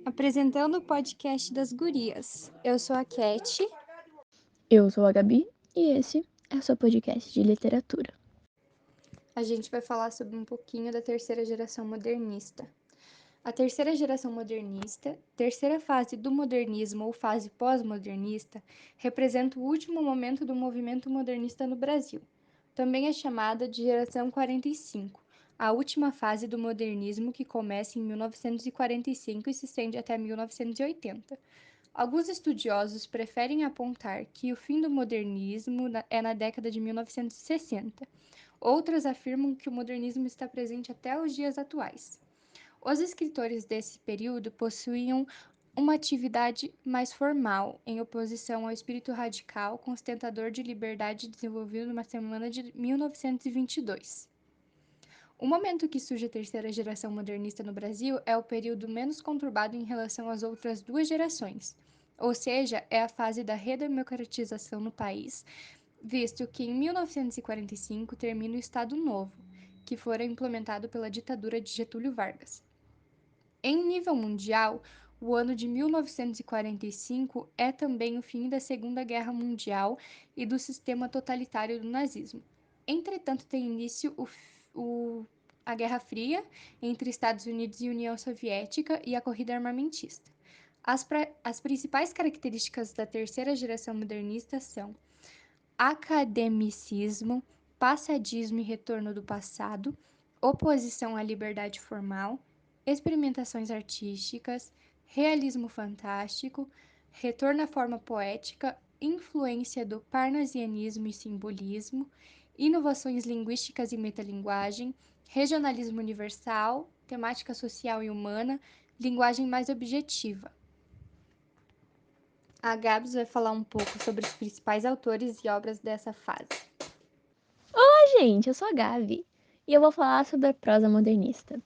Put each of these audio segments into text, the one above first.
apresentando o podcast das gurias. Eu sou a Cat. Eu sou a Gabi e esse é o seu podcast de literatura. A gente vai falar sobre um pouquinho da terceira geração modernista. A terceira geração modernista, terceira fase do modernismo ou fase pós-modernista, representa o último momento do movimento modernista no Brasil. Também é chamada de geração 45, a última fase do modernismo que começa em 1945 e se estende até 1980. Alguns estudiosos preferem apontar que o fim do modernismo é na década de 1960. Outros afirmam que o modernismo está presente até os dias atuais. Os escritores desse período possuíam uma atividade mais formal, em oposição ao espírito radical constantador de liberdade desenvolvido numa semana de 1922. O momento que surge a terceira geração modernista no Brasil é o período menos conturbado em relação às outras duas gerações, ou seja, é a fase da redemocratização no país, visto que em 1945 termina o Estado Novo, que fora implementado pela ditadura de Getúlio Vargas. Em nível mundial, o ano de 1945 é também o fim da Segunda Guerra Mundial e do sistema totalitário do nazismo. Entretanto, tem início a Guerra Fria entre Estados Unidos e União Soviética e a corrida armamentista. As principais características da terceira geração modernista são academicismo, passadismo e retorno do passado, oposição à liberdade formal, experimentações artísticas, realismo fantástico, retorno à forma poética, influência do parnasianismo e simbolismo, inovações linguísticas e metalinguagem, regionalismo universal, temática social e humana, linguagem mais objetiva. A Gabs vai falar um pouco sobre os principais autores e obras dessa fase. Olá, gente, eu sou a Gabi e eu vou falar sobre a prosa modernista.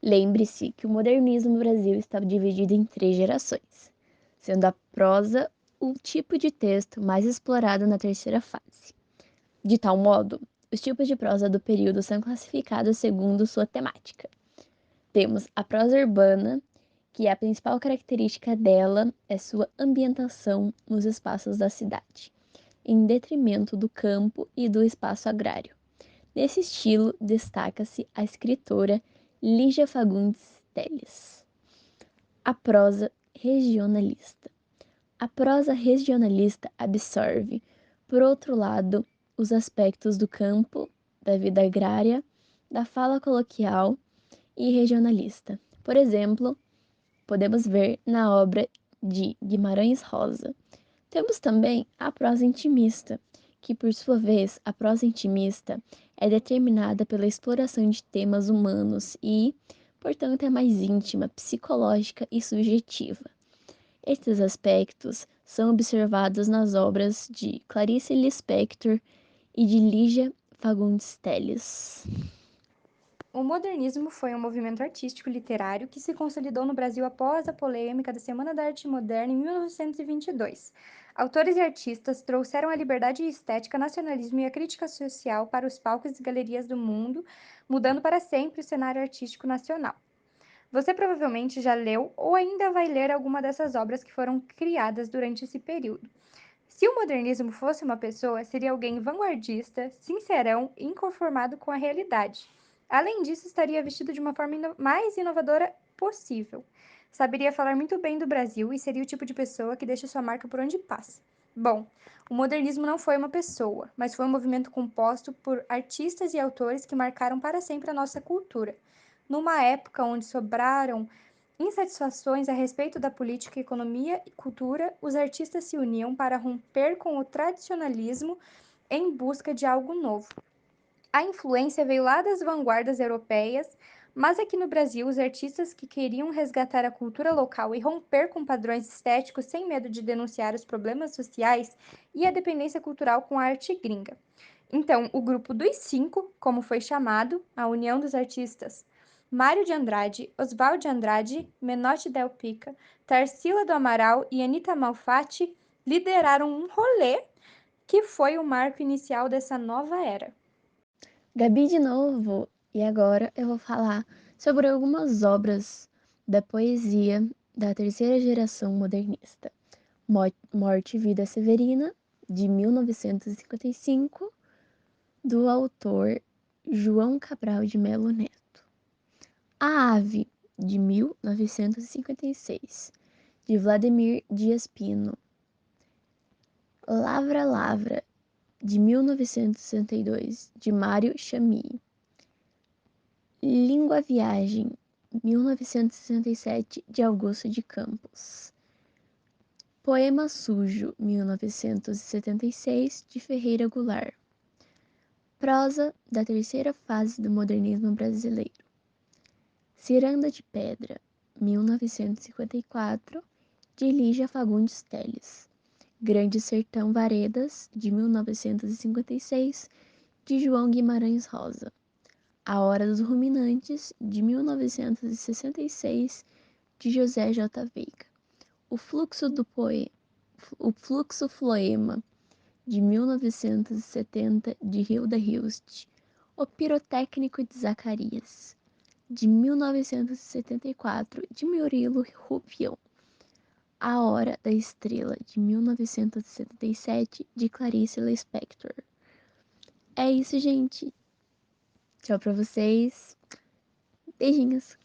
Lembre-se que o modernismo no Brasil está dividido em 3 gerações, sendo a prosa o tipo de texto mais explorado na terceira fase. De tal modo, os tipos de prosa do período são classificados segundo sua temática. Temos a prosa urbana, que a principal característica dela é sua ambientação nos espaços da cidade, em detrimento do campo e do espaço agrário. Nesse estilo, destaca-se a escritora Lígia Fagundes Telles. A prosa regionalista. A prosa regionalista absorve, por outro lado, os aspectos do campo, da vida agrária, da fala coloquial e regionalista. Por exemplo, podemos ver na obra de Guimarães Rosa. Temos também a prosa intimista, que, por sua vez, a prosa intimista é determinada pela exploração de temas humanos e, portanto, é mais íntima, psicológica e subjetiva. Estes aspectos são observados nas obras de Clarice Lispector e de Lígia Fagundes Telles. O modernismo foi um movimento artístico literário que se consolidou no Brasil após a polêmica da Semana da Arte Moderna em 1922. Autores e artistas trouxeram a liberdade estética, nacionalismo e a crítica social para os palcos e galerias do mundo, mudando para sempre o cenário artístico nacional. Você provavelmente já leu ou ainda vai ler alguma dessas obras que foram criadas durante esse período. Se o modernismo fosse uma pessoa, seria alguém vanguardista, sincerão e inconformado com a realidade. Além disso, estaria vestido de uma forma mais inovadora possível. Saberia falar muito bem do Brasil e seria o tipo de pessoa que deixa sua marca por onde passa. Bom, o modernismo não foi uma pessoa, mas foi um movimento composto por artistas e autores que marcaram para sempre a nossa cultura. Numa época onde sobraram insatisfações a respeito da política, economia e cultura, os artistas se uniam para romper com o tradicionalismo em busca de algo novo. A influência veio lá das vanguardas europeias, mas aqui no Brasil, os artistas que queriam resgatar a cultura local e romper com padrões estéticos sem medo de denunciar os problemas sociais e a dependência cultural com a arte gringa. Então, o grupo dos cinco, como foi chamado, a união dos artistas Mário de Andrade, Oswald de Andrade, Menotti Del Pica, Tarsila do Amaral e Anita Malfatti, lideraram um rolê que foi o marco inicial dessa nova era. Gabi de novo, e agora eu vou falar sobre algumas obras da poesia da terceira geração modernista. Morte e Vida Severina, de 1955, do autor João Cabral de Melo Neto. A Ave, de 1956, de Vladimir Dias Pino. Lavra Lavra, de 1962, de Mário Chamie. Língua Viagem, 1967, de Augusto de Campos. Poema Sujo, 1976, de Ferreira Goulart. Prosa da terceira fase do modernismo brasileiro. Ciranda de Pedra, 1954, de Lígia Fagundes Telles. Grande Sertão Varedas, de 1956, de João Guimarães Rosa. A Hora dos Ruminantes, de 1966, de José J. Veiga. O Fluxo Floema, de 1970, de Hilda Hilst. O Pirotécnico de Zacarias, de 1974, de Murilo Rufião. A Hora da Estrela, de 1977, de Clarice Lispector. É isso, gente. Tchau pra vocês. Beijinhos.